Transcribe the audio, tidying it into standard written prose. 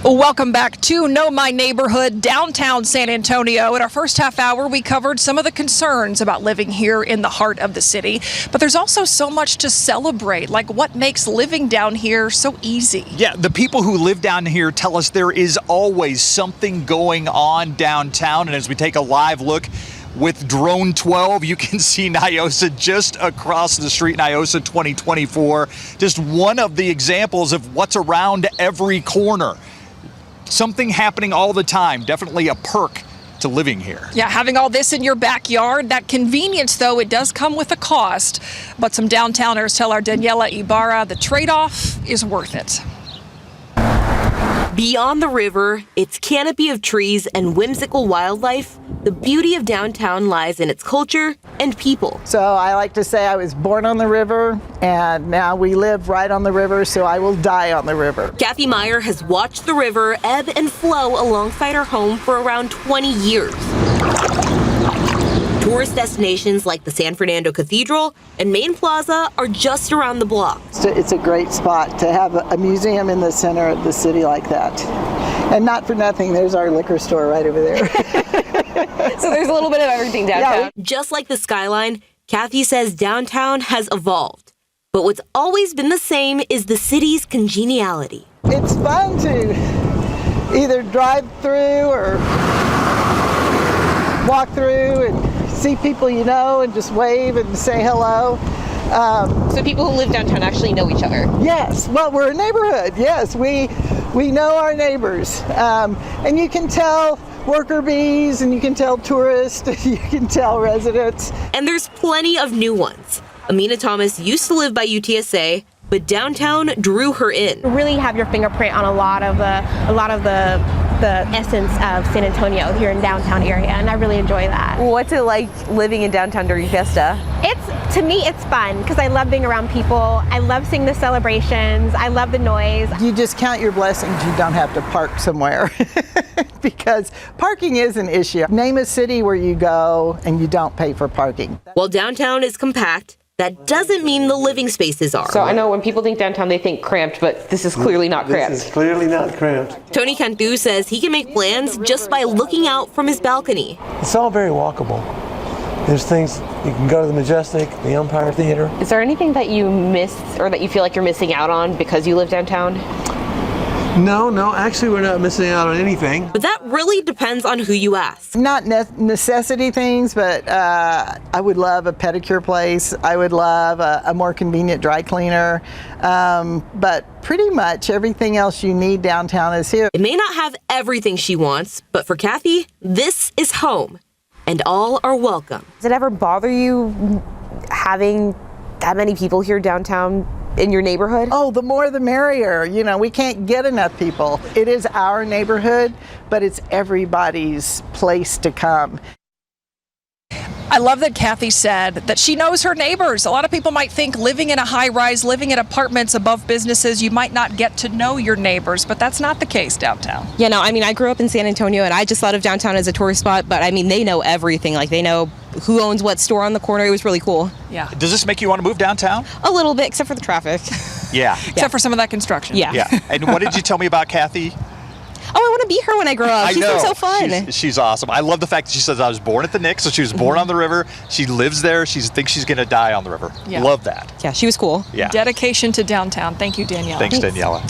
Welcome back to Know My Neighborhood, downtown San Antonio. In our first half hour, we covered some of the concerns about living here in the heart of the city. But there's also so much to celebrate, like what makes living down here so easy. Yeah, the people who live down here tell us there is always something going on downtown. And as we take a live look with Drone 12, you can see Nyosa just across the street, Nyosa 2024. Just one of the examples of what's around every corner. Something happening all the time, definitely a perk to living here. Yeah, having all this in your backyard, that convenience, though, it does come with a cost. But some downtowners tell our Daniela Ibarra the trade-off is worth it. Beyond the river, its canopy of trees and whimsical wildlife, the beauty of downtown lies in its culture and people. So I like to say I was born on the river, and now we live right on the river, so I will die on the river. Kathy Meyer has watched the river ebb and flow alongside her home for around 20 years. Tourist destinations like the San Fernando Cathedral and Main Plaza are just around the block. It's a great spot to have a museum in the center of the city like that. And not for nothing, there's our liquor store right over there. So there's a little bit of everything downtown. Yeah. Just like the skyline, Kathy says downtown has evolved. But what's always been the same is the city's congeniality. It's fun to either drive through or walk through and see people you know and just wave and say hello. So people who live downtown actually know each other? Yes, well, we're a neighborhood. Yes, we know our neighbors. And you can tell worker bees, and you can tell tourists, and you can tell residents. And there's plenty of new ones. Amina Thomas used to live by UTSA, but downtown drew her in. Really have your fingerprint on a lot of the essence of San Antonio here in downtown area, and I really enjoy that. What's it like living in downtown during Fiesta? To me, it's fun because I love being around people. I love seeing the celebrations. I love the noise. You just count your blessings you don't have to park somewhere because parking is an issue. Name a city where you go and you don't pay for parking. While downtown is compact, that doesn't mean the living spaces are. So I know when people think downtown, they think cramped, but this is clearly not cramped. This is clearly not cramped. Tony Cantu says he can make plans just by looking out from his balcony. It's all very walkable. There's things, you can go to the Majestic, the Empire Theater. Is there anything that you miss or that you feel like you're missing out on because you live downtown? No, actually we're not missing out on anything. But that really depends on who you ask. Not necessity things, but I would love a pedicure place. I would love a more convenient dry cleaner. But pretty much everything else you need downtown is here. It may not have everything she wants, but for Kathy, this is home. And all are welcome. Does it ever bother you having that many people here downtown in your neighborhood? Oh, the more the merrier. You know, we can't get enough people. It is our neighborhood, but it's everybody's place to come. I love that Kathy said that she knows her neighbors. A lot of people might think living in a high-rise, living in apartments above businesses, you might not get to know your neighbors, but that's not the case downtown. Yeah, no, I mean, I grew up in San Antonio, and I just thought of downtown as a tourist spot, but I mean, they know everything. Like, they know who owns what store on the corner. It was really cool. Yeah. Does this make you want to move downtown? A little bit, except for the traffic. Yeah. Except for some of that construction. Yeah. Yeah. And what did you tell me about Kathy? Oh, I want to be her when I grow up. She seems so fun. She's awesome. I love the fact that she says I was born at the Knicks, so she was born on the river. She lives there. She thinks she's going to die on the river. Yeah. Love that. Yeah, she was cool. Yeah. Dedication to downtown. Thank you, Daniela. Thanks, Daniela.